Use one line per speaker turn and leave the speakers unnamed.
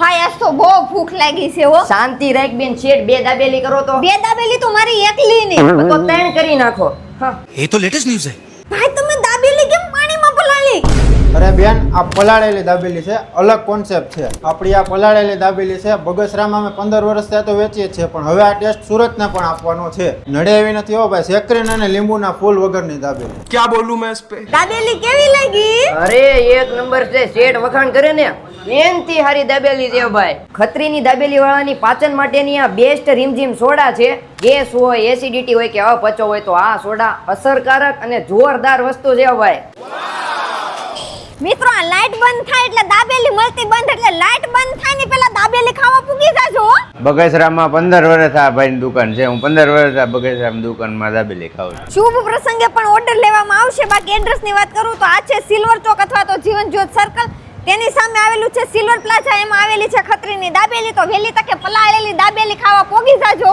ભાઈ આજ તો બહુ ભૂખ લાગી છે હો.
શાંતિ રાખ બેન, શેઠ બે દાબેલી કરો તો.
બે દાબેલી તો મારી એકલી ની.
તો ત્રણ કરી નાખો. હા,
ये तो लेटेस्ट न्यूज है।
ભાઈ તમે દાબેલી કેમ પાણીમાં પલાળી?
અરે બેન, આ પલાળેલી દાબેલી છે, અલગ કોન્સેપ્ટ છે. આપણી આ પલાળેલી દાબેલી છે, બગસરામાં અમે 15 વર્ષથી તો વેચીએ છીએ, પણ હવે આ ટેસ્ટ સુરતને પણ આપવાનો છે. નડે એવી નથી હો ભાઈ, સેક્રેન અને લીંબુના ફૂલ વગરની દાબેલી.
क्या बोलूं मैं इस पे?
દાબેલી કેવી લાગી?
અરે એક નંબર છે, શેઠ વખાણ કરે ને એનથી હારી દાબેલી છે ભાઈ. ખત્રીની દાબેલી વાળાની પાચન માટેની આ બેસ્ટ રીમઝીમ સોડા છે. ગેસ હોય, એસિડિટી હોય કે અપચો હોય તો આ સોડા અસરકારક અને જોરદાર વસ્તુ છે ભાઈ.
મિત્રો આ લાઈટ બંધ થાય એટલે દાબેલી મળતી બંધ, એટલે લાઈટ બંધ થાય ને પહેલા દાબેલી ખાવા પૂગી જાજો હો.
બગસરામાં 15 વર્ષ આ ભાઈની દુકાન છે. હું 15 વર્ષ આ બગસરામાં દુકાનમાં દાબેલી ખાઉં છું.
શુભ પ્રસંગે પણ ઓર્ડર લેવામાં આવશે. બાકી એડ્રેસ ની વાત કરું તો આ છે સિલ્વર ચોક અથવા તો જીવન જ્યોત સર્કલ. તેની સામે આવેલું છે સિલ્વર પ્લાઝા, એમાં આવેલી છે ખત્રીની દાબેલી. તો વહેલી તકે પલાળેલી દાબેલી ખાવા પોગી જાજો.